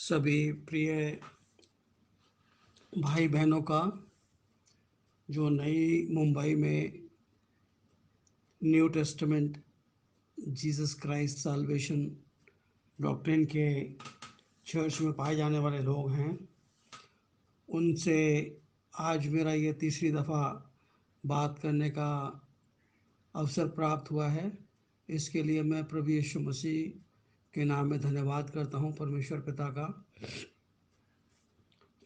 सभी प्रिय भाई बहनों का जो नई मुंबई में New Testament Jesus Christ salvation doctrine के चर्च में पाए जाने वाले लोग हैं, उनसे आज मेरा ये तीसरी दफ़ा बात करने का अवसर प्राप्त हुआ है। इसके लिए मैं प्रभु यीशु मसीह के नाम में धन्यवाद करता हूँ परमेश्वर पिता का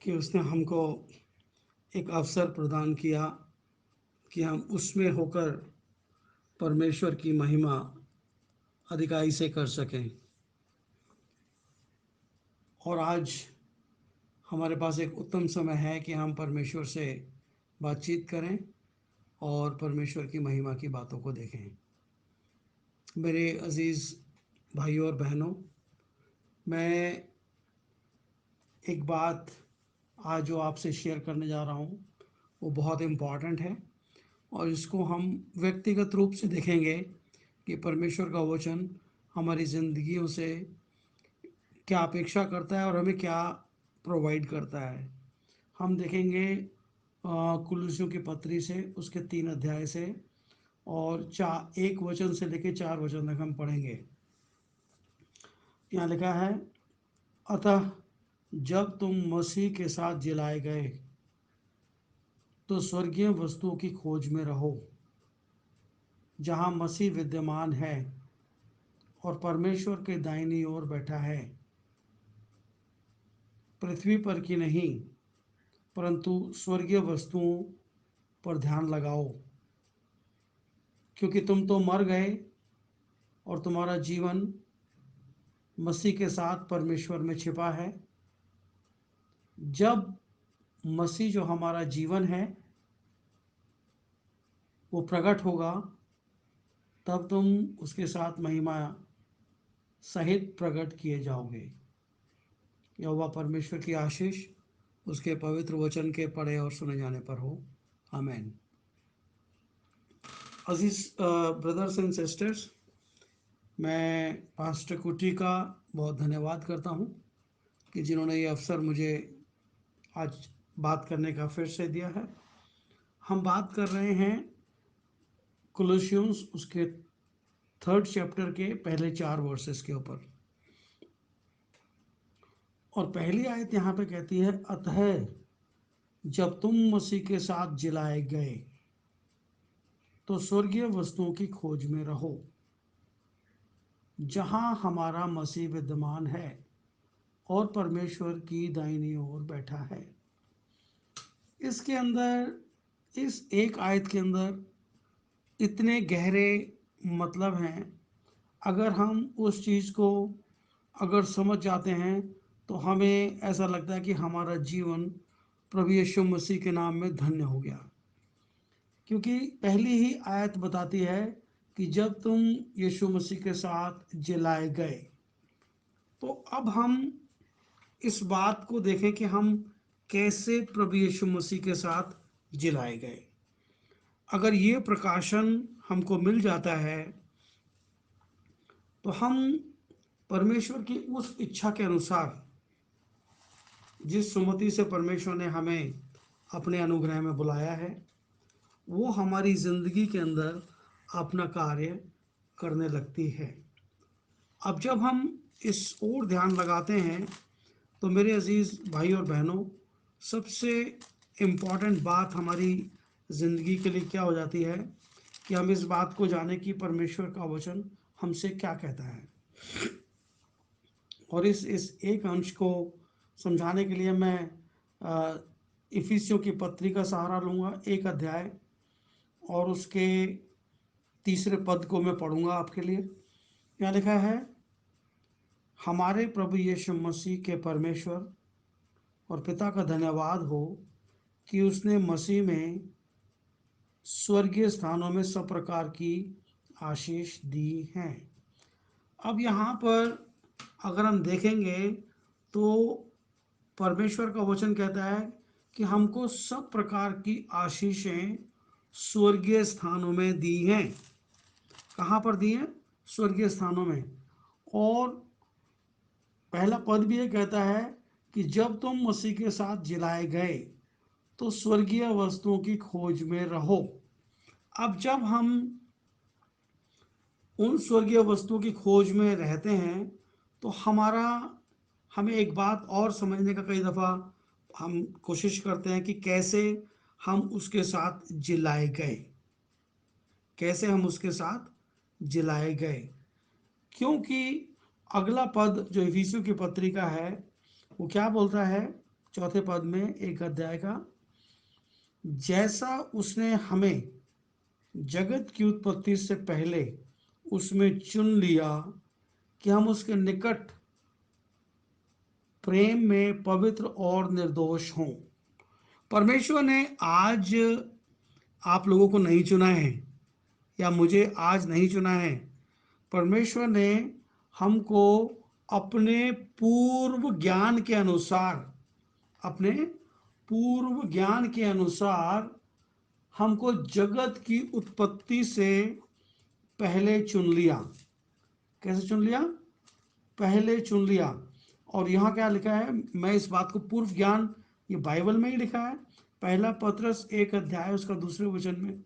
कि उसने हमको एक अवसर प्रदान किया कि हम उसमें होकर परमेश्वर की महिमा अधिकाई से कर सकें। और आज हमारे पास एक उत्तम समय है कि हम परमेश्वर से बातचीत करें और परमेश्वर की महिमा की बातों को देखें। मेरे अजीज़ भाइयों और बहनों, मैं एक बात आज जो आपसे शेयर करने जा रहा हूँ वो बहुत इम्पॉर्टेंट है और इसको हम व्यक्तिगत रूप से देखेंगे कि परमेश्वर का वचन हमारी ज़िंदगियों से क्या अपेक्षा करता है और हमें क्या प्रोवाइड करता है। हम देखेंगे कुलुस्सियों की पत्री से उसके 3 अध्याय से और 1 वचन से लेकर 4 वचन तक हम पढ़ेंगे। यहाँ लिखा है, अतः जब तुम मसीह के साथ जिलाए गए तो स्वर्गीय वस्तुओं की खोज में रहो, जहाँ मसीह विद्यमान है और परमेश्वर के दाहिनी ओर बैठा है। पृथ्वी पर की नहीं परंतु स्वर्गीय वस्तुओं पर ध्यान लगाओ, क्योंकि तुम तो मर गए और तुम्हारा जीवन मसीह के साथ परमेश्वर में छिपा है। जब मसीह जो हमारा जीवन है वो प्रकट होगा, तब तुम उसके साथ महिमा सहित प्रकट किए जाओगे। यहोवा परमेश्वर की आशीष उसके पवित्र वचन के पढ़े और सुने जाने पर हो। आमीन। अजीज ब्रदर्स एंड सिस्टर्स, मैं पास्टर कुटी का बहुत धन्यवाद करता हूँ कि जिन्होंने ये अवसर मुझे आज बात करने का फिर से दिया है। हम बात कर रहे हैं कोलोसियंस उसके 3rd चैप्टर के पहले 4 वर्सेस के ऊपर। और पहली आयत यहाँ पे कहती है, अतः जब तुम मसीह के साथ जिलाए गए तो स्वर्गीय वस्तुओं की खोज में रहो, जहाँ हमारा मसीह विद्यमान है और परमेश्वर की दाहिनी ओर बैठा है। इसके अंदर, इस एक आयत के अंदर इतने गहरे मतलब हैं। अगर हम उस चीज़ को अगर समझ जाते हैं तो हमें ऐसा लगता है कि हमारा जीवन प्रभु यीशु मसीह के नाम में धन्य हो गया, क्योंकि पहली ही आयत बताती है कि जब तुम यीशु मसीह के साथ जिलाए गए। तो अब हम इस बात को देखें कि हम कैसे प्रभु यीशु मसीह के साथ जिलाए गए। अगर ये प्रकाशन हमको मिल जाता है तो हम परमेश्वर की उस इच्छा के अनुसार, जिस सुमति से परमेश्वर ने हमें अपने अनुग्रह में बुलाया है, वो हमारी ज़िंदगी के अंदर अपना कार्य करने लगती है। अब जब हम इस ओर ध्यान लगाते हैं तो मेरे अजीज़ भाई और बहनों, सबसे इम्पॉर्टेंट बात हमारी ज़िंदगी के लिए क्या हो जाती है कि हम इस बात को जाने कि परमेश्वर का वचन हमसे क्या कहता है। और इस एक अंश को समझाने के लिए मैं इफिसियों की पत्री का सहारा लूँगा, 1 अध्याय और उसके 3 पद को मैं पढ़ूँगा आपके लिए। यहाँ लिखा है, हमारे प्रभु यीशु मसीह के परमेश्वर और पिता का धन्यवाद हो कि उसने मसीह में स्वर्गीय स्थानों में सब प्रकार की आशीष दी हैं। अब यहाँ पर अगर हम देखेंगे तो परमेश्वर का वचन कहता है कि हमको सब प्रकार की आशीषें स्वर्गीय स्थानों में दी हैं। कहाँ पर दी हैं? स्वर्गीय स्थानों में। और पहला पद भी ये कहता है कि जब तुम मसीह के साथ जिलाए गए तो स्वर्गीय वस्तुओं की खोज में रहो। अब जब हम उन स्वर्गीय वस्तुओं की खोज में रहते हैं तो हमें एक बात और समझने का कई दफ़ा हम कोशिश करते हैं कि कैसे हम उसके साथ जिलाए गए, कैसे हम उसके साथ जिलाए गए। क्योंकि अगला पद जो इफिसियों की पत्री का है वो क्या बोलता है, चौथे पद में एक अध्याय का, जैसा उसने हमें जगत की उत्पत्ति से पहले उसमें चुन लिया कि हम उसके निकट प्रेम में पवित्र और निर्दोष हों। परमेश्वर ने आज आप लोगों को नहीं चुना है, या मुझे आज नहीं चुना है। परमेश्वर ने हमको अपने पूर्व ज्ञान के अनुसार, अपने पूर्व ज्ञान के अनुसार हमको जगत की उत्पत्ति से पहले चुन लिया। कैसे चुन लिया? पहले चुन लिया। और यहाँ क्या लिखा है, मैं इस बात को पूर्व ज्ञान, ये बाइबल में ही लिखा है, पहला पत्रस 1 अध्याय उसका दूसरे वचन में,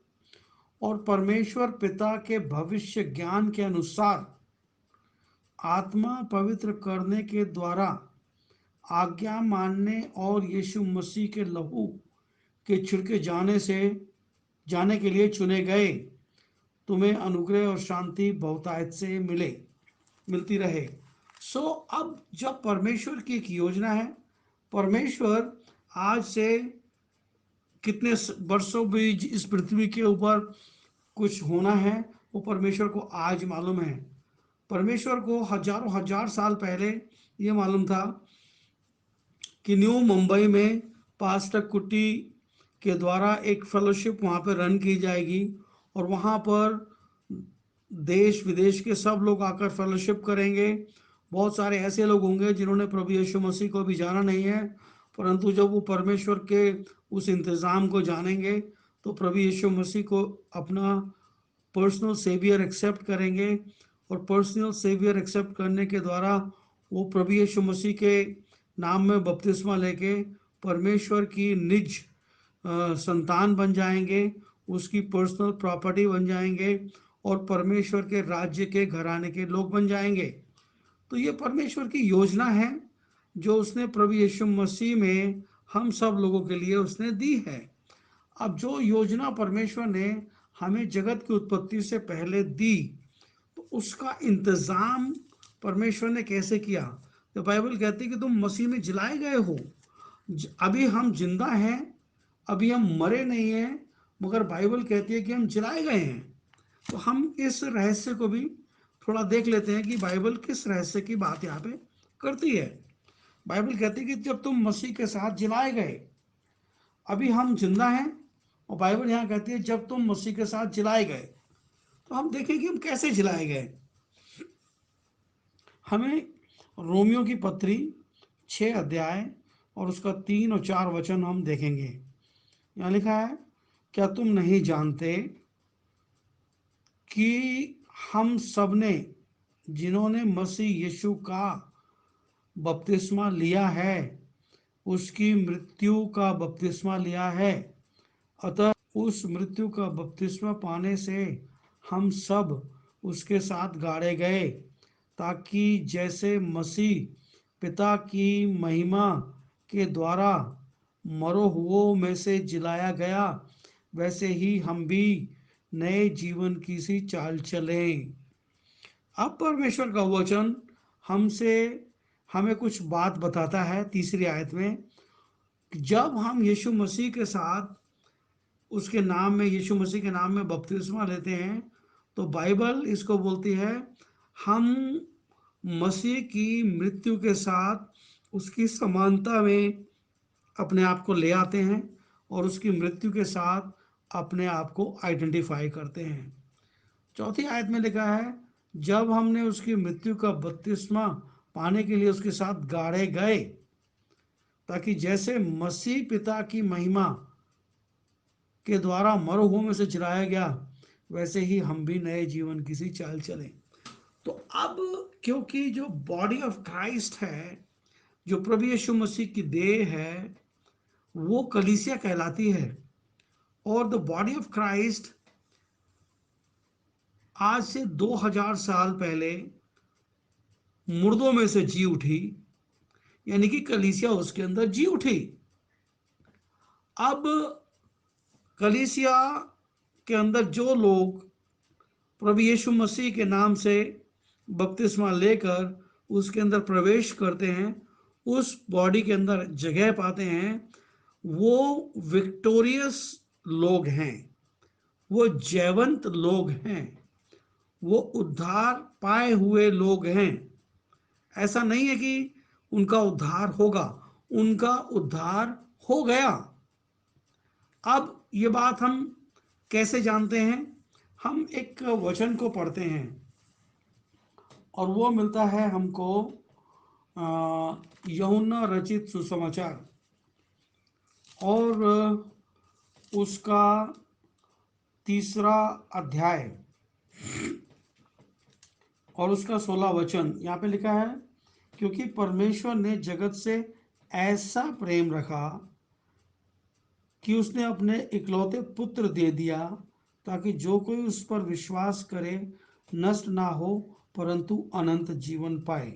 और परमेश्वर पिता के भविष्य ज्ञान के अनुसार आत्मा पवित्र करने के द्वारा आज्ञा मानने और यीशु मसीह के लहू के छिड़के जाने के लिए चुने गए, तुम्हें अनुग्रह और शांति बहुतायत से मिलती रहे। अब जब परमेश्वर की एक योजना है, परमेश्वर आज से कितने वर्षों भी इस पृथ्वी के ऊपर कुछ होना है वो परमेश्वर को आज मालूम है। परमेश्वर को हजारों हजार साल पहले ये मालूम था कि न्यू मुंबई में पास्टर कुट्टी के द्वारा एक फेलोशिप वहाँ पर रन की जाएगी, और वहाँ पर देश विदेश के सब लोग आकर फेलोशिप करेंगे। बहुत सारे ऐसे लोग होंगे जिन्होंने प्रभु यीशु मसीह को भी जाना नहीं है, परंतु जब वो परमेश्वर के उस इंतज़ाम को जानेंगे तो प्रभु यीशु मसीह को अपना पर्सनल सेवियर एक्सेप्ट करेंगे, और पर्सनल सेवियर एक्सेप्ट करने के द्वारा वो प्रभु यीशु मसीह के नाम में बपतिस्मा लेके परमेश्वर की निज संतान बन जाएंगे, उसकी पर्सनल प्रॉपर्टी बन जाएंगे, और परमेश्वर के राज्य के घराने के लोग बन जाएंगे। तो ये परमेश्वर की योजना है जो उसने प्रभु यीशु मसीह में हम सब लोगों के लिए उसने दी है। अब जो योजना परमेश्वर ने हमें जगत की उत्पत्ति से पहले दी, तो उसका इंतजाम परमेश्वर ने कैसे किया? तो बाइबल कहती है कि तुम मसीह में जिलाए गए हो। अभी हम जिंदा हैं, अभी हम मरे नहीं हैं, मगर बाइबल कहती है कि हम जिलाए गए हैं। तो हम इस रहस्य को भी थोड़ा देख लेते हैं कि बाइबल किस रहस्य की बात यहाँ पे करती है। बाइबल कहती है कि जब तुम मसीह के साथ जिलाए गए, अभी हम जिंदा हैं, और बाइबल यहाँ कहती है जब तुम मसीह के साथ जिलाए गए। तो हम देखें कि हम कैसे जिलाए गए। हमें रोमियो की पत्री 6 अध्याय और उसका 3 और 4 वचन हम देखेंगे। यहाँ लिखा है, क्या तुम नहीं जानते कि हम सब ने जिन्होंने मसीह यीशु का बपतिस्मा लिया है उसकी मृत्यु का बपतिस्मा लिया है, अतः उस मृत्यु का बपतिस्मा पाने से हम सब उसके साथ गाड़े गए, ताकि जैसे मसीह पिता की महिमा के द्वारा मरो हुओं में से जिलाया गया, वैसे ही हम भी नए जीवन की सी चाल चलें। अब परमेश्वर का वचन हमसे हमें कुछ बात बताता है तीसरी आयत में, कि जब हम यीशु मसीह के साथ उसके नाम में, यीशु मसीह के नाम में बपतिस्मा लेते हैं, तो बाइबल इसको बोलती है हम मसीह की मृत्यु के साथ उसकी समानता में अपने आप को ले आते हैं, और उसकी मृत्यु के साथ अपने आप को आइडेंटिफाई करते हैं। चौथी आयत में लिखा है, जब हमने उसकी मृत्यु का बपतिस्मा पाने के लिए उसके साथ गाड़े गए, ताकि जैसे मसीह पिता की महिमा के द्वारा मरो हुओं में से जिलाया गया, वैसे ही हम भी नए जीवन की सी चाल चलें। तो अब क्योंकि जो बॉडी ऑफ क्राइस्ट है, जो प्रभु यीशु मसीह की देह है, वो कलीसिया कहलाती है। और द बॉडी ऑफ क्राइस्ट आज से 2000 साल पहले मुर्दों में से जी उठी, यानी कि कलीसिया उसके अंदर जी उठी। अब कलीसिया के अंदर जो लोग प्रभु यीशु मसीह के नाम से बपतिस्मा लेकर उसके अंदर प्रवेश करते हैं, उस बॉडी के अंदर जगह पाते हैं, वो विक्टोरियस लोग हैं, वो जयवंत लोग हैं, वो उद्धार पाए हुए लोग हैं। ऐसा नहीं है कि उनका उद्धार होगा, उनका उद्धार हो गया। अब ये बात हम कैसे जानते हैं? हम एक वचन को पढ़ते हैं और वो मिलता है हमको यूहन्ना रचित सुसमाचार और उसका 3 अध्याय और उसका 16 वचन। यहाँ पे लिखा है, क्योंकि परमेश्वर ने जगत से ऐसा प्रेम रखा कि उसने अपने इकलौते पुत्र दे दिया, ताकि जो कोई उस पर विश्वास करे नष्ट ना हो, परंतु अनंत जीवन पाए।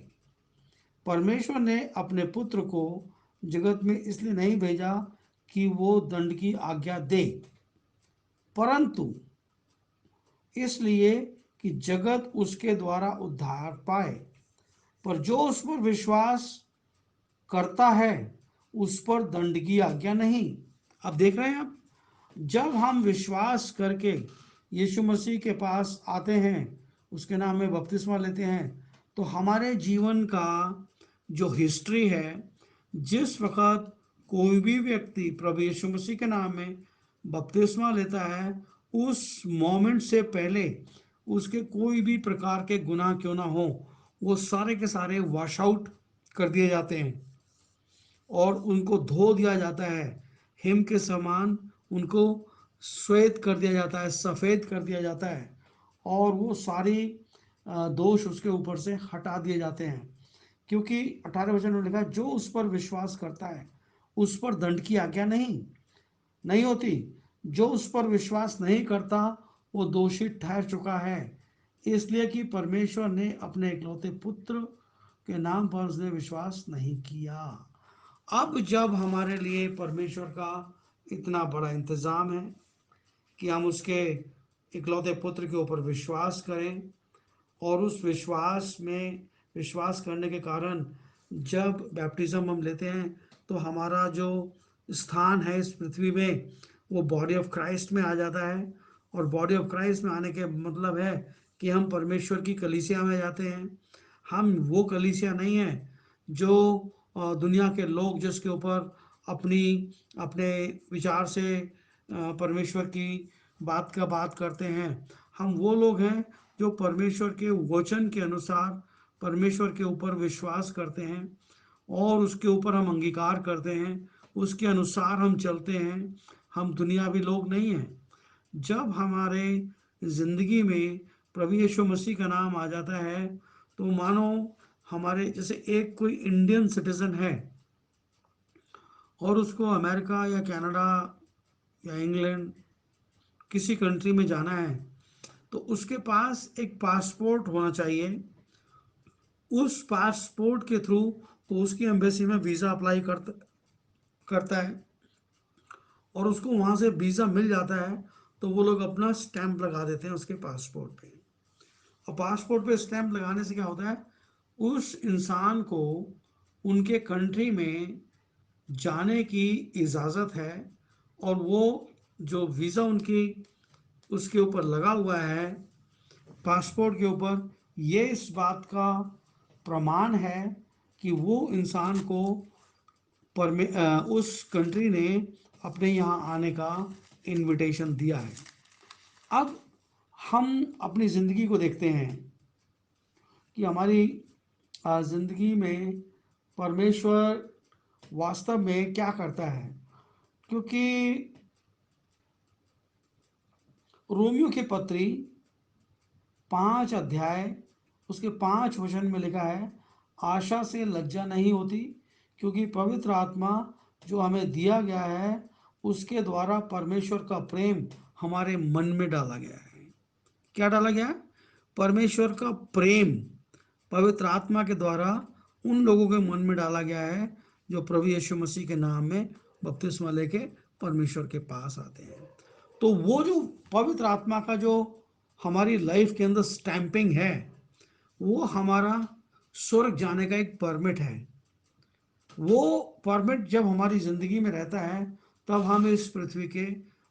परमेश्वर ने अपने पुत्र को जगत में इसलिए नहीं भेजा कि वो दंड की आज्ञा दे, परंतु इसलिए कि जगत उसके द्वारा उद्धार पाए। पर जो उस पर विश्वास करता है उस पर दंड की आज्ञा नहीं। अब देख रहे हैं आप, जब हम विश्वास करके यीशु मसीह के पास आते हैं, उसके नाम में बपतिस्मा लेते हैं, तो हमारे जीवन का जो हिस्ट्री है, जिस वक्त कोई भी व्यक्ति प्रभु यीशु मसीह के नाम में बपतिस्मा लेता है, उस मोमेंट से पहले उसके कोई भी प्रकार के गुनाह क्यों ना हो, वो सारे के सारे वॉश आउट कर दिए जाते हैं और उनको धो दिया जाता है। हिम के समान उनको श्वेत कर दिया जाता है, सफ़ेद कर दिया जाता है, और वो सारी दोष उसके ऊपर से हटा दिए जाते हैं। क्योंकि 18 वचन में लिखा है, जो उस पर विश्वास करता है उस पर दंड की आज्ञा नहीं नहीं होती। जो उस पर विश्वास नहीं करता वो दोषी ठहर चुका है, इसलिए कि परमेश्वर ने अपने इकलौते पुत्र के नाम पर उसने विश्वास नहीं किया। अब जब हमारे लिए परमेश्वर का इतना बड़ा इंतज़ाम है कि हम उसके इकलौते पुत्र के ऊपर विश्वास करें, और उस विश्वास में विश्वास करने के कारण जब बैप्टिज्म हम लेते हैं, तो हमारा जो स्थान है इस पृथ्वी में, वो बॉडी ऑफ क्राइस्ट में आ जाता है। और बॉडी ऑफ क्राइस्ट में आने के मतलब है कि हम परमेश्वर की कलीसिया में जाते हैं। हम वो कलीसिया नहीं है जो दुनिया के लोग जिसके ऊपर अपनी अपने विचार से परमेश्वर की बात का बात करते हैं। हम वो लोग हैं जो परमेश्वर के वचन के अनुसार परमेश्वर के ऊपर विश्वास करते हैं और उसके ऊपर हम अंगीकार करते हैं, उसके अनुसार हम चलते हैं। हम दुनियावी लोग नहीं हैं। जब हमारे ज़िंदगी में प्रभु यीशु मसीह का नाम आ जाता है, तो मानो हमारे जैसे एक कोई इंडियन सिटीजन है और उसको अमेरिका या कनाडा या इंग्लैंड किसी कंट्री में जाना है, तो उसके पास एक पासपोर्ट होना चाहिए। उस पासपोर्ट के थ्रू वो उसकी एम्बेसी में वीज़ा अप्लाई करता करता है और उसको वहाँ से वीज़ा मिल जाता है, तो वो लोग अपना स्टैंप लगा देते हैं उसके पासपोर्ट पे। और पासपोर्ट पे स्टैंप लगाने से क्या होता है, उस इंसान को उनके कंट्री में जाने की इजाज़त है। और वो जो वीज़ा उनकी उसके ऊपर लगा हुआ है पासपोर्ट के ऊपर, ये इस बात का प्रमाण है कि वो इंसान को उस कंट्री ने अपने यहाँ आने का इनविटेशन दिया है। अब हम अपनी ज़िंदगी को देखते हैं कि हमारी ज़िंदगी में परमेश्वर वास्तव में क्या करता है। क्योंकि रोमियो की पत्री 5 अध्याय उसके 5 वचन में लिखा है, आशा से लज्जा नहीं होती, क्योंकि पवित्र आत्मा जो हमें दिया गया है उसके द्वारा परमेश्वर का प्रेम हमारे मन में डाला गया है। क्या डाला गया है? परमेश्वर का प्रेम पवित्र आत्मा के द्वारा उन लोगों के मन में डाला गया है जो प्रभु यीशु मसीह के नाम में बपतिस्मा लेके परमेश्वर के पास आते हैं। तो वो जो पवित्र आत्मा का जो हमारी लाइफ के अंदर स्टैंपिंग है, वो हमारा स्वर्ग जाने का एक परमिट है। वो परमिट जब हमारी जिंदगी में रहता है तब हम इस पृथ्वी के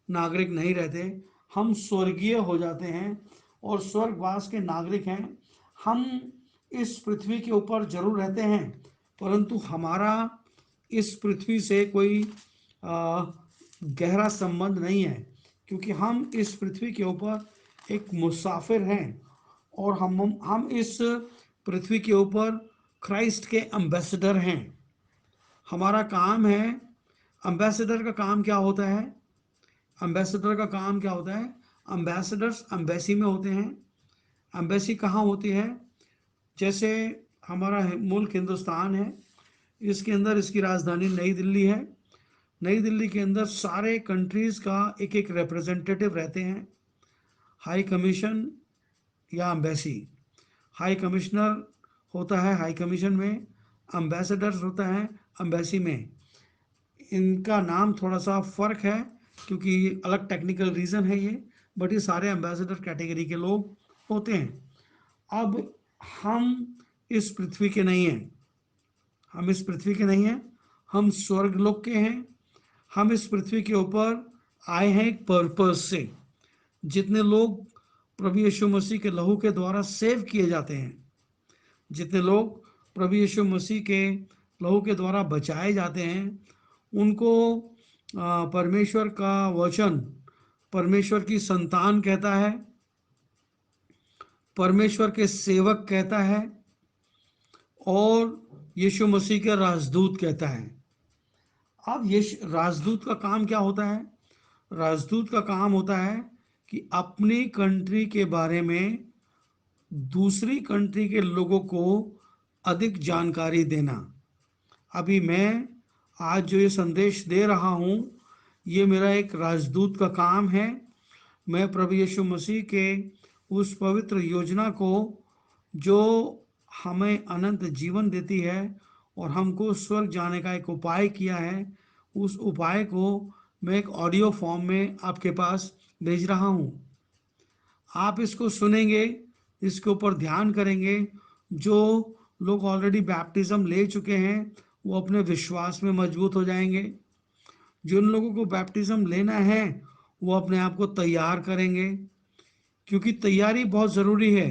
नागरिक नहीं रहते, हम स्वर्गीय हो जाते हैं और स्वर्गवास के नागरिक हैं। हम इस पृथ्वी के ऊपर जरूर रहते हैं, परंतु हमारा इस पृथ्वी से कोई गहरा संबंध नहीं है, क्योंकि हम इस पृथ्वी के ऊपर एक मुसाफिर हैं और हम इस पृथ्वी के ऊपर क्राइस्ट के एम्बेसडर हैं। हमारा काम है, एम्बेसडर का काम क्या होता है? एम्बेसडर का काम क्या होता है? एम्बेसडर्स एम्बेसी में होते हैं। एम्बेसी कहाँ होती है? जैसे हमारा मुल्क हिंदुस्तान है, इसके अंदर इसकी राजधानी नई दिल्ली है। नई दिल्ली के अंदर सारे कंट्रीज़ का एक एक रिप्रेजेंटेटिव रहते हैं। हाई कमीशन या एम्बेसी, हाई कमिश्नर होता है हाई कमीशन में, एम्बेसडर्स होता है एम्बेसी में। इनका नाम थोड़ा सा फ़र्क है क्योंकि अलग टेक्निकल रीज़न है ये, बट ये सारे एम्बेसडर कैटेगरी के लोग होते हैं। अब हम इस पृथ्वी के नहीं हैं, हम इस पृथ्वी के नहीं हैं, हम स्वर्गलोक के हैं। हम इस पृथ्वी के ऊपर आए हैं एक पर्पस से। जितने लोग प्रभु यीशु मसीह के लहू के द्वारा सेव किए जाते हैं, जितने लोग प्रभु यीशु मसीह के लहू के द्वारा बचाए जाते हैं, उनको परमेश्वर का वचन परमेश्वर की संतान कहता है, परमेश्वर के सेवक कहता है और यीशु मसीह के राजदूत कहता है। अब ये राजदूत का काम क्या होता है? राजदूत का काम होता है कि अपनी कंट्री के बारे में दूसरी कंट्री के लोगों को अधिक जानकारी देना। अभी मैं आज जो ये संदेश दे रहा हूँ, ये मेरा एक राजदूत का काम है। मैं प्रभु यीशु मसीह के उस पवित्र योजना को जो हमें अनंत जीवन देती है और हमको स्वर्ग जाने का एक उपाय किया है, उस उपाय को मैं एक ऑडियो फॉर्म में आपके पास भेज रहा हूँ। आप इसको सुनेंगे, इसके ऊपर ध्यान करेंगे। जो लोग ऑलरेडी बैप्टिज्म ले चुके हैं वो अपने विश्वास में मजबूत हो जाएंगे। जिन लोगों को बैप्टिज्म लेना है वो अपने आप को तैयार करेंगे, क्योंकि तैयारी बहुत ज़रूरी है।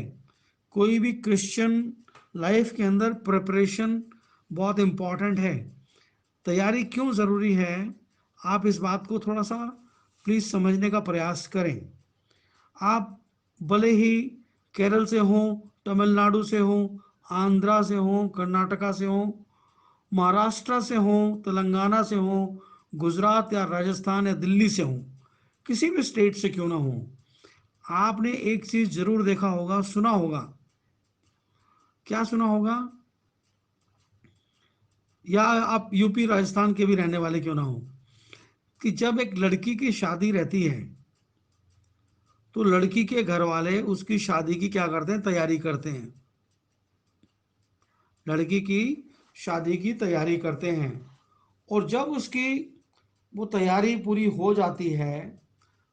कोई भी क्रिश्चियन लाइफ के अंदर प्रिपरेशन बहुत इम्पॉर्टेंट है। तैयारी क्यों ज़रूरी है, आप इस बात को थोड़ा सा प्लीज़ समझने का प्रयास करें। आप भले ही केरल से हों, तमिलनाडु से हों, आंध्रा से हों, कर्नाटका से हों, महाराष्ट्र से हों, तेलंगाना से हों, गुजरात या राजस्थान या दिल्ली से हों, किसी भी स्टेट से क्यों ना हों, आपने एक चीज़ जरूर देखा होगा, सुना होगा। क्या सुना होगा? या आप यूपी राजस्थान के भी रहने वाले क्यों ना हो, कि जब एक लड़की की शादी रहती है तो लड़की के घर वाले उसकी शादी की क्या करते हैं? तैयारी करते हैं। लड़की की शादी की तैयारी करते हैं और जब उसकी वो तैयारी पूरी हो जाती है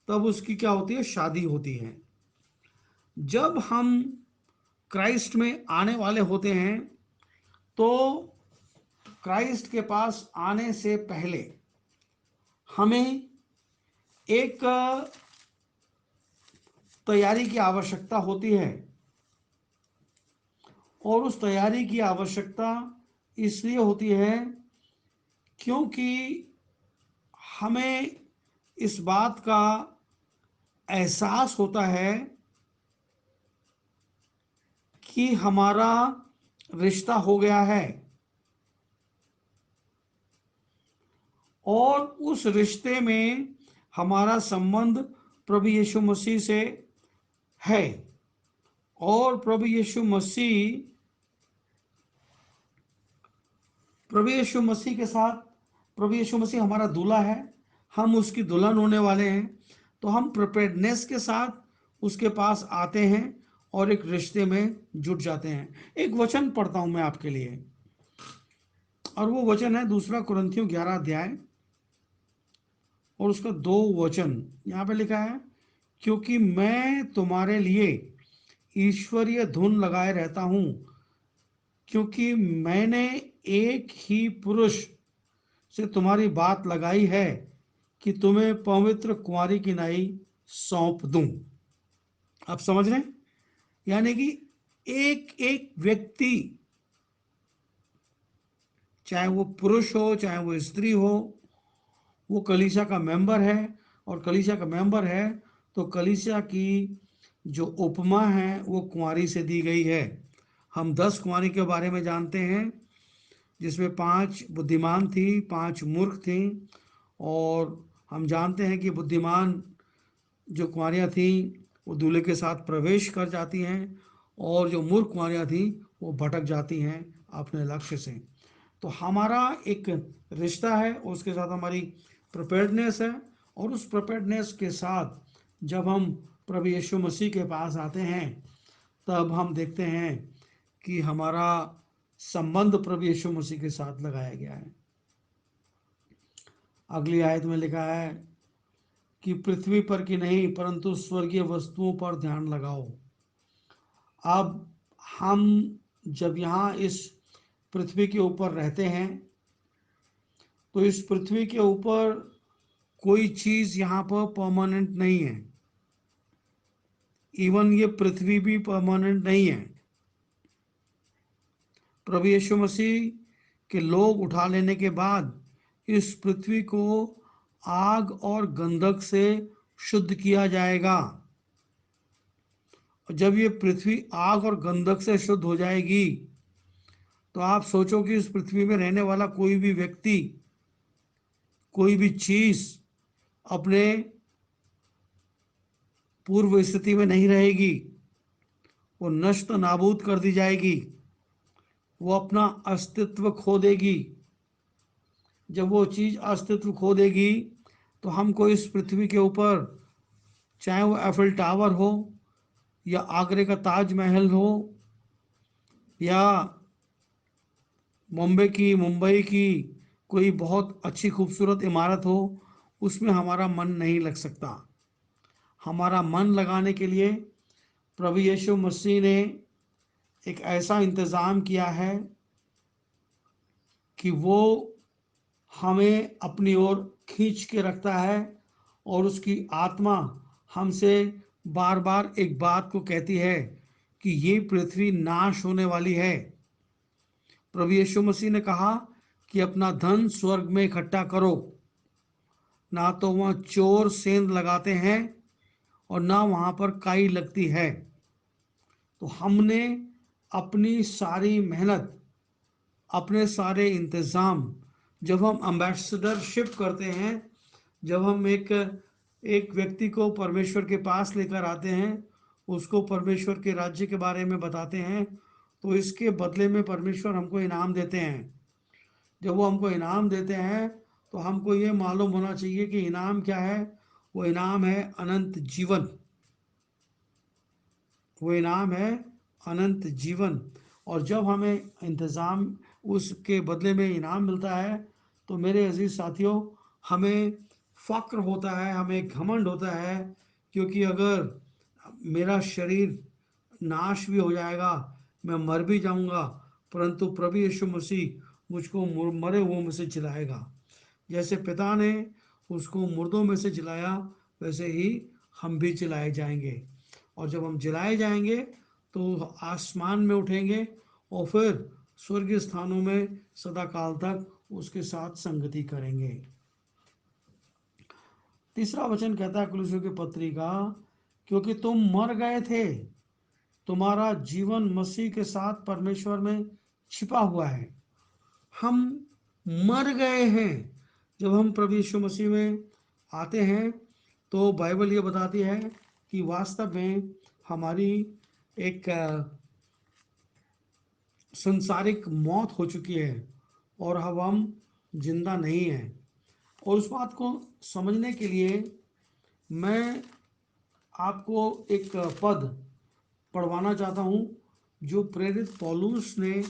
तब उसकी क्या होती है? शादी होती है। जब हम क्राइस्ट में आने वाले होते हैं तो क्राइस्ट के पास आने से पहले हमें एक तैयारी की आवश्यकता होती है, और उस तैयारी की आवश्यकता इसलिए होती है क्योंकि हमें इस बात का एहसास होता है कि हमारा रिश्ता हो गया है और उस रिश्ते में हमारा संबंध प्रभु यीशु मसीह से है। और प्रभु यीशु मसीह के साथ, प्रभु यीशु मसीह हमारा दूल्हा है, हम उसकी दुल्हन होने वाले हैं। तो हम प्रिपेयर्डनेस के साथ उसके पास आते हैं और एक रिश्ते में जुट जाते हैं। एक वचन पढ़ता हूं मैं आपके लिए, और वो वचन है 2 कुरिन्थियों 11 अध्याय और उसका 2 वचन। यहाँ पे लिखा है, क्योंकि मैं तुम्हारे लिए ईश्वरीय धुन लगाए रहता हूं, क्योंकि मैंने एक ही पुरुष से तुम्हारी बात लगाई है कि तुम्हें पवित्र कुंवारी की नाई सौंप दूं। आप समझ रहे हैं? यानी कि एक एक व्यक्ति, चाहे वो पुरुष हो चाहे वो स्त्री हो, वो कलीसिया का मेंबर है। और कलीसिया का मेंबर है तो कलीसिया की जो उपमा है वो कुंवारी से दी गई है। हम 10 कुंवारी के बारे में जानते हैं, जिसमें 5 बुद्धिमान थी, 5 मूर्ख थी। और हम जानते हैं कि बुद्धिमान जो कुंवारियाँ थीं वो दूल्हे के साथ प्रवेश कर जाती हैं, और जो मूर्ख कुंवारियाँ थीं वो भटक जाती हैं अपने लक्ष्य से। तो हमारा एक रिश्ता है, उसके साथ हमारी प्रिपेयर्डनेस है। और उस प्रिपेयर्डनेस के साथ जब हम प्रभु यीशु मसीह के पास आते हैं, तब हम देखते हैं कि हमारा संबंध प्रभु यीशु मसीह के साथ लगाया गया है। अगली आयत में लिखा है कि पृथ्वी पर की नहीं परंतु स्वर्गीय वस्तुओं पर ध्यान लगाओ। अब हम जब यहाँ इस पृथ्वी के ऊपर रहते हैं, तो इस पृथ्वी के ऊपर कोई चीज यहाँ पर परमानेंट नहीं है। इवन ये पृथ्वी भी परमानेंट नहीं है। प्रभु यीशु मसीह के लोग उठा लेने के बाद इस पृथ्वी को आग और गंधक से शुद्ध किया जाएगा। और जब ये पृथ्वी आग और गंधक से शुद्ध हो जाएगी, तो आप सोचो कि इस पृथ्वी में रहने वाला कोई भी व्यक्ति, कोई भी चीज अपने पूर्व स्थिति में नहीं रहेगी, वो नष्ट नाबूद कर दी जाएगी, वो अपना अस्तित्व खो देगी। जब वो चीज अस्तित्व खो देगी, तो हमको इस पृथ्वी के ऊपर, चाहे वो एफिल टावर हो, या आगरे का ताजमहल हो, या मुंबई की कोई बहुत अच्छी खूबसूरत इमारत हो, उसमें हमारा मन नहीं लग सकता। हमारा मन लगाने के लिए प्रभु यीशु मसीह ने एक ऐसा इंतज़ाम किया है कि वो हमें अपनी ओर खींच के रखता है, और उसकी आत्मा हमसे बार बार एक बात को कहती है कि ये पृथ्वी नाश होने वाली है। प्रभु यीशु मसीह ने कहा कि अपना धन स्वर्ग में इकट्ठा करो, ना तो वहाँ चोर सेंध लगाते हैं और ना वहाँ पर काई लगती है। तो हमने अपनी सारी मेहनत, अपने सारे इंतज़ाम, जब हम एम्बेसडरशिप करते हैं, जब हम एक एक व्यक्ति को परमेश्वर के पास लेकर आते हैं, उसको परमेश्वर के राज्य के बारे में बताते हैं, तो इसके बदले में परमेश्वर हमको इनाम देते हैं। जब वो हमको इनाम देते हैं, तो हमको ये मालूम होना चाहिए कि इनाम क्या है। वो इनाम है अनंत जीवन। वो इनाम है अनंत जीवन। और जब हमें इंतज़ाम, उसके बदले में इनाम मिलता है, तो मेरे अजीज साथियों, हमें फ़क्र होता है, हमें घमंड होता है। क्योंकि अगर मेरा शरीर नाश भी हो जाएगा, मैं मर भी जाऊंगा, परंतु प्रभु यीशु मसीह मुझको मरे हुओं में से जिलाएगा। जैसे पिता ने उसको मुर्दों में से जिलाया, वैसे ही हम भी जिलाए जाएंगे। और जब हम जिलाए जाएंगे, तो आसमान में उठेंगे, और फिर स्वर्गीय स्थानों में सदा काल तक उसके साथ संगति करेंगे। तीसरा वचन कहता है कुलुस्सियों की पत्री का, क्योंकि तुम मर गए थे, तुम्हारा जीवन मसीह के साथ परमेश्वर में छिपा हुआ है। हम मर गए हैं। जब हम प्रभु यीशु मसीह में आते हैं, तो बाइबल ये बताती है कि वास्तव में हमारी एक संसारिक मौत हो चुकी है और अब हम जिंदा नहीं हैं। और उस बात को समझने के लिए मैं आपको एक पद पढ़वाना चाहता हूँ जो प्रेरित पौलुस ने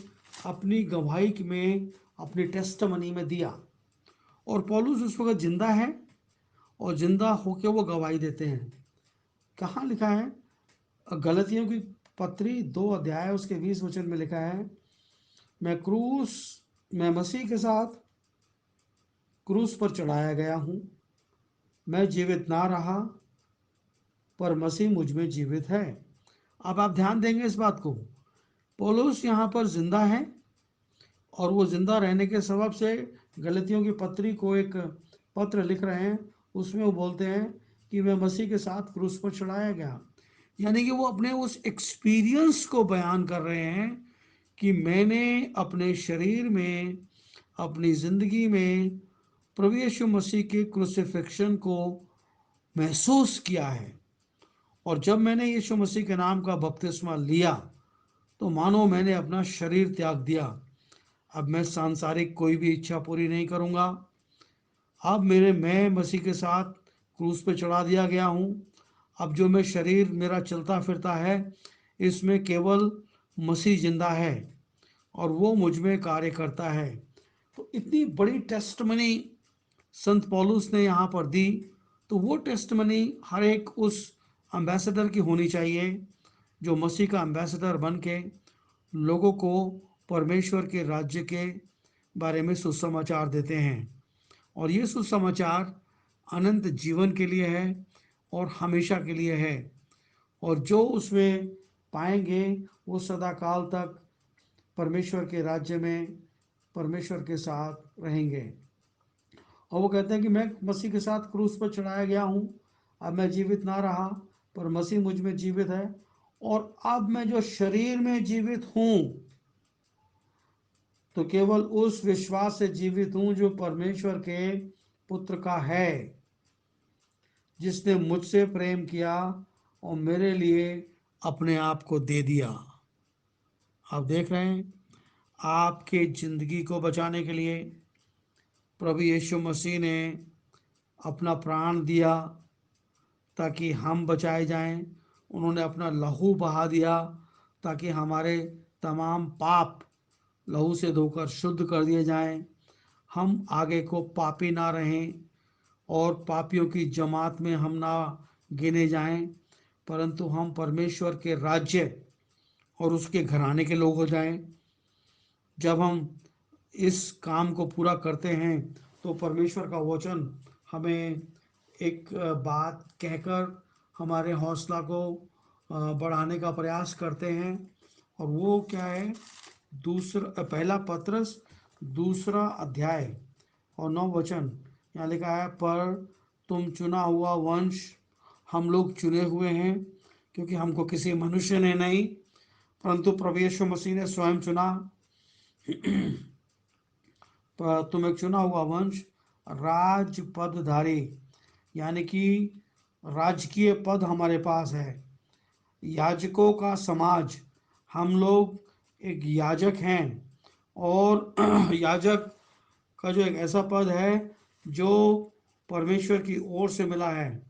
अपनी गवाही में, अपनी टेस्टमनी में दिया। और पौलुस उस वक्त जिंदा है और जिंदा होकर वो गवाही देते हैं। कहाँ लिखा है? गलतियों की पत्री 2 अध्याय उसके 20 वचन में लिखा है, मैं मसीह के साथ क्रूस पर चढ़ाया गया हूँ। मैं जीवित ना रहा, पर मसीह मुझ में जीवित है। अब आप ध्यान देंगे इस बात को, पौलुस यहाँ पर जिंदा है और वो जिंदा रहने के सबब से गलतियों की पत्री को एक पत्र लिख रहे हैं। उसमें वो बोलते हैं कि मैं मसीह के साथ क्रूस पर चढ़ाया गया। यानी कि वो अपने उस एक्सपीरियंस को बयान कर रहे हैं कि मैंने अपने शरीर में, अपनी ज़िंदगी में प्रभु यीशु मसीह के क्रूसिफिक्शन को महसूस किया है। और जब मैंने यीशु मसीह के नाम का बपतिस्मा लिया तो मानो मैंने अपना शरीर त्याग दिया। अब मैं सांसारिक कोई भी इच्छा पूरी नहीं करूंगा। अब मैं मसीह के साथ क्रूस पे चढ़ा दिया गया हूँ। अब जो मैं शरीर मेरा चलता फिरता है, इसमें केवल मसीह जिंदा है और वो मुझ में कार्य करता है। तो इतनी बड़ी टेस्टमनी संत पौलुस ने यहाँ पर दी। तो वो टेस्टमनी हर एक उस एम्बेसडर की होनी चाहिए जो मसीह का एम्बेसडर बन के लोगों को परमेश्वर के राज्य के बारे में सुसमाचार देते हैं। और ये सुसमाचार अनंत जीवन के लिए है और हमेशा के लिए है। और जो उसमें पाएंगे वो सदा काल तक परमेश्वर के राज्य में परमेश्वर के साथ रहेंगे। और वो कहते हैं कि मैं मसीह के साथ क्रूस पर चढ़ाया गया हूँ। अब मैं जीवित ना रहा, पर मसीह मुझ में जीवित है। और अब मैं जो शरीर में जीवित हूँ तो केवल उस विश्वास से जीवित हूँ जो परमेश्वर के पुत्र का है, जिसने मुझसे प्रेम किया और मेरे लिए अपने आप को दे दिया। आप देख रहे हैं, आपके जिंदगी को बचाने के लिए प्रभु यीशु मसीह ने अपना प्राण दिया ताकि हम बचाए जाएं। उन्होंने अपना लहू बहा दिया ताकि हमारे तमाम पाप लहू से धोकर शुद्ध कर दिए जाएं। हम आगे को पापी ना रहें और पापियों की जमात में हम ना गिने जाएं, परंतु हम परमेश्वर के राज्य और उसके घराने के लोग हो जाएं। जब हम इस काम को पूरा करते हैं तो परमेश्वर का वचन हमें एक बात कहकर हमारे हौसला को बढ़ाने का प्रयास करते हैं। और वो क्या है? पहला पत्रस 2 अध्याय और 9 वचन यहाँ लिखा है, पर तुम चुना हुआ वंश, हम लोग चुने हुए हैं, क्योंकि हमको किसी मनुष्य ने नहीं परंतु प्रभु यीशु मसीह ने स्वयं चुना। पर तुम एक चुना हुआ वंश, राजपदधारी, यानी कि राजकीय पद हमारे पास है, याजकों का समाज, हम लोग एक याजक हैं। और याजक का जो एक ऐसा पद है जो परमेश्वर की ओर से मिला है,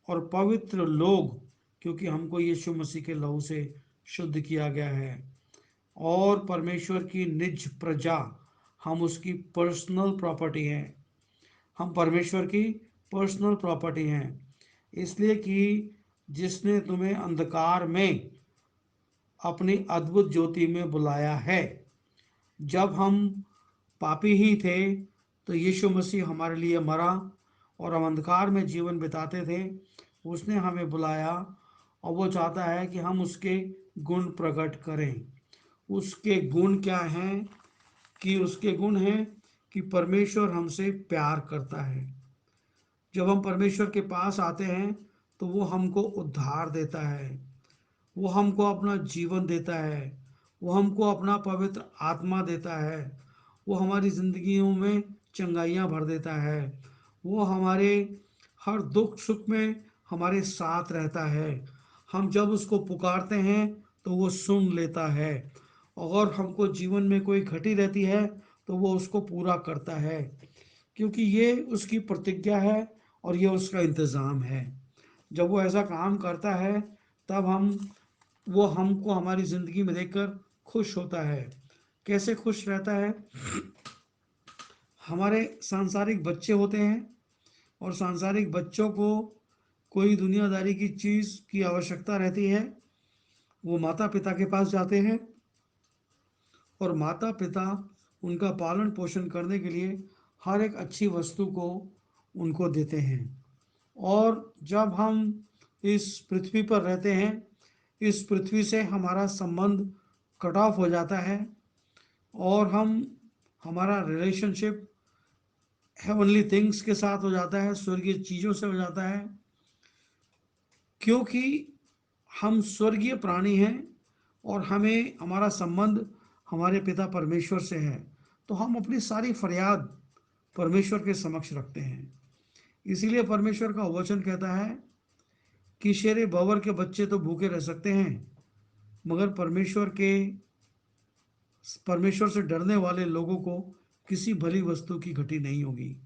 और पवित्र लोग, क्योंकि हमको यीशु मसीह के लहू से शुद्ध किया गया है। और परमेश्वर की निज प्रजा, हम उसकी पर्सनल प्रॉपर्टी हैं। हम परमेश्वर की पर्सनल प्रॉपर्टी हैं, इसलिए कि जिसने तुम्हें अंधकार में अपनी अद्भुत ज्योति में बुलाया है। जब हम पापी ही थे तो यीशु मसीह हमारे लिए मरा और हम अंधकार में जीवन बिताते थे। उसने हमें बुलाया और वो चाहता है कि हम उसके गुण प्रकट करें। उसके गुण क्या हैं? कि उसके गुण हैं कि परमेश्वर हमसे प्यार करता है। जब हम परमेश्वर के पास आते हैं तो वो हमको उद्धार देता है, वो हमको अपना जीवन देता है, वो हमको अपना पवित्र आत्मा देता है, वो हमारी जिंदगियों में चंगाइयाँ भर देता है, वो हमारे हर दुख सुख में हमारे साथ रहता है। हम जब उसको पुकारते हैं तो वो सुन लेता है, और हमको जीवन में कोई घटी रहती है तो वो उसको पूरा करता है, क्योंकि ये उसकी प्रतिज्ञा है और ये उसका इंतज़ाम है। जब वो ऐसा काम करता है तब वो हमको हमारी ज़िंदगी में देखकर खुश होता है। कैसे खुश रहता है? हमारे सांसारिक बच्चे होते हैं, और सांसारिक बच्चों को कोई दुनियादारी की चीज़ की आवश्यकता रहती है। वो माता पिता के पास जाते हैं, और माता पिता उनका पालन पोषण करने के लिए हर एक अच्छी वस्तु को उनको देते हैं। और जब हम इस पृथ्वी पर रहते हैं, इस पृथ्वी से हमारा संबंध कट ऑफ हो जाता है, और हमारा रिलेशनशिप हेवनली थिंग्स के साथ हो जाता है, स्वर्गीय चीज़ों से हो जाता है, क्योंकि हम स्वर्गीय प्राणी हैं और हमें हमारा संबंध हमारे पिता परमेश्वर से है। तो हम अपनी सारी फरियाद परमेश्वर के समक्ष रखते हैं। इसीलिए परमेश्वर का वचन कहता है कि शेरे बवर के बच्चे तो भूखे रह सकते हैं, मगर परमेश्वर से डरने वाले लोगों को किसी भली वस्तु की घटी नहीं होगी।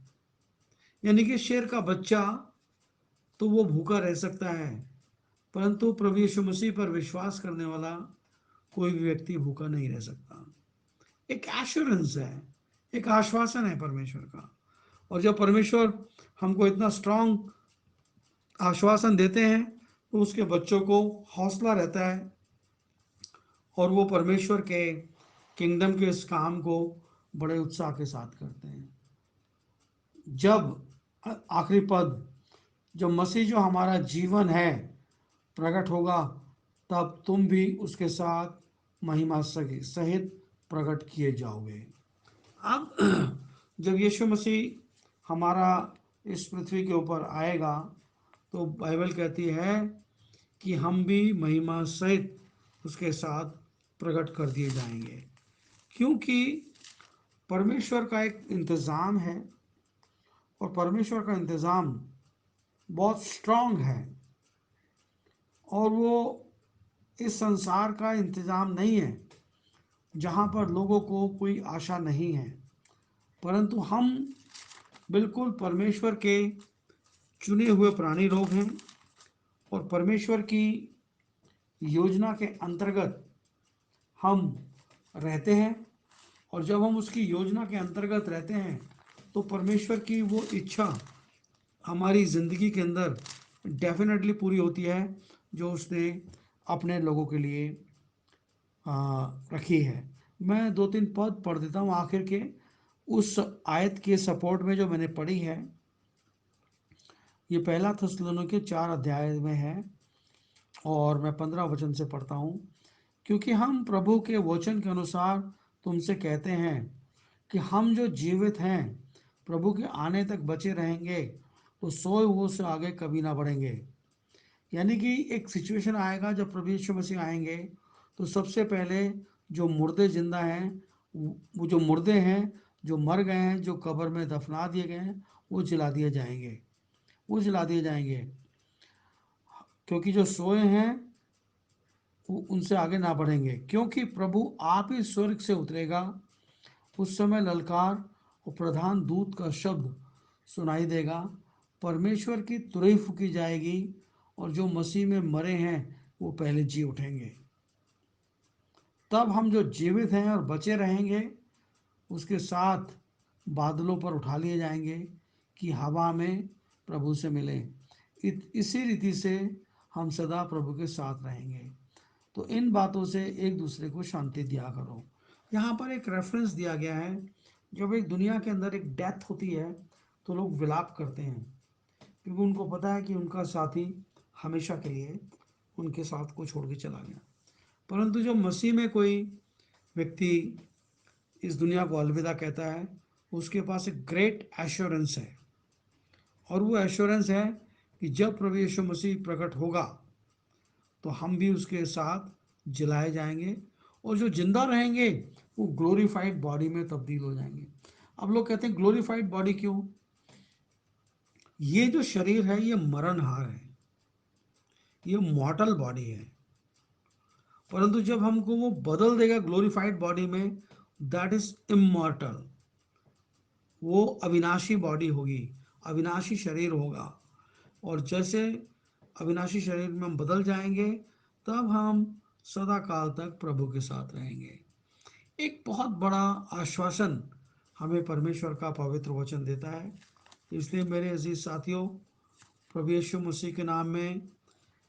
यानी कि शेर का बच्चा तो वो भूखा रह सकता है, परंतु प्रभु यीशु मसीह पर विश्वास करने वाला कोई भी व्यक्ति भूखा नहीं रह सकता। एक एश्योरेंस है, एक आश्वासन है परमेश्वर का। और जब परमेश्वर हमको इतना स्ट्रांग आश्वासन देते हैं तो उसके बच्चों को हौसला रहता है, और वो परमेश्वर के किंगडम के इस काम को बड़े उत्साह के साथ करते हैं। जब आखिरी पद, जब मसीह जो हमारा जीवन है प्रकट होगा, तब तुम भी उसके साथ महिमा सहित प्रकट किए जाओगे। अब जब यीशु मसीह हमारा इस पृथ्वी के ऊपर आएगा, तो बाइबल कहती है कि हम भी महिमा सहित उसके साथ प्रकट कर दिए जाएंगे, क्योंकि परमेश्वर का एक इंतज़ाम है, और परमेश्वर का इंतज़ाम बहुत स्ट्रांग है, और वो इस संसार का इंतज़ाम नहीं है जहाँ पर लोगों को कोई आशा नहीं है, परंतु हम बिल्कुल परमेश्वर के चुने हुए प्राणी लोग हैं, और परमेश्वर की योजना के अंतर्गत हम रहते हैं। और जब हम उसकी योजना के अंतर्गत रहते हैं तो परमेश्वर की वो इच्छा हमारी ज़िंदगी के अंदर डेफिनेटली पूरी होती है, जो उसने अपने लोगों के लिए रखी है। मैं दो तीन पद पढ़ देता हूँ आखिर के, उस आयत के सपोर्ट में जो मैंने पढ़ी है। ये पहला थिस्सलुनीके 4 अध्याय में है, और मैं 15 वचन से पढ़ता हूँ। क्योंकि हम प्रभु के वचन के अनुसार तुमसे कहते हैं कि हम जो जीवित हैं प्रभु के आने तक बचे रहेंगे, तो सोए हुओं से आगे कभी ना बढ़ेंगे। यानी कि एक सिचुएशन आएगा जब प्रभु यीशु मसीह आएंगे, तो सबसे पहले जो मुर्दे जिंदा हैं, वो जो मुर्दे हैं, जो मर गए हैं, जो कब्र में दफना दिए गए हैं, वो जला दिए जाएंगे। वो जला दिए जाएंगे, क्योंकि जो सोए हैं वो उनसे आगे ना बढ़ेंगे। क्योंकि प्रभु आप ही स्वर्ग से उतरेगा, उस समय ललकार और प्रधान दूत का शब्द सुनाई देगा, परमेश्वर की तुरही फूकी जाएगी, और जो मसीह में मरे हैं वो पहले जी उठेंगे। तब हम जो जीवित हैं और बचे रहेंगे उसके साथ बादलों पर उठा लिए जाएंगे कि हवा में प्रभु से मिले। इसी रीति से हम सदा प्रभु के साथ रहेंगे। तो इन बातों से एक दूसरे को शांति दिया करो। यहाँ पर एक रेफरेंस दिया गया है, जब एक दुनिया के अंदर एक डेथ होती है तो लोग विलाप करते हैं, क्योंकि उनको पता है कि उनका साथी हमेशा के लिए उनके साथ को छोड़ के चला गया। परंतु जब मसीह में कोई व्यक्ति इस दुनिया को अलविदा कहता है, उसके पास एक ग्रेट एश्योरेंस है, और वो एश्योरेंस है कि जब प्रभु यीशु मसीह प्रकट होगा तो हम भी उसके साथ जलाए जाएंगे, और जो जिंदा रहेंगे वो ग्लोरीफाइड बॉडी में तब्दील हो जाएंगे। अब लोग कहते हैं ग्लोरीफाइड बॉडी क्यों? ये जो शरीर है ये मरणहार है, ये मॉर्टल बॉडी है, परंतु जब हमको वो बदल देगा ग्लोरीफाइड बॉडी में, दैट इज इमॉर्टल, वो अविनाशी बॉडी होगी, अविनाशी शरीर होगा। और जैसे अविनाशी शरीर में हम बदल जाएंगे, तब हम सदा काल तक प्रभु के साथ रहेंगे। एक बहुत बड़ा आश्वासन हमें परमेश्वर का पवित्र वचन देता है। इसलिए मेरे अजीज साथियों, प्रभु यीशु मसीह के नाम में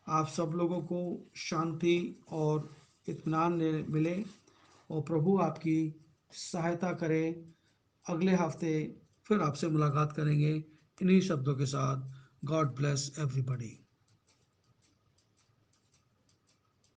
आप सब लोगों को शांति और इत्मीनान मिले, और प्रभु आपकी सहायता करे। अगले हफ्ते फिर आपसे मुलाकात करेंगे इन्हीं शब्दों के साथ। God bless everybody.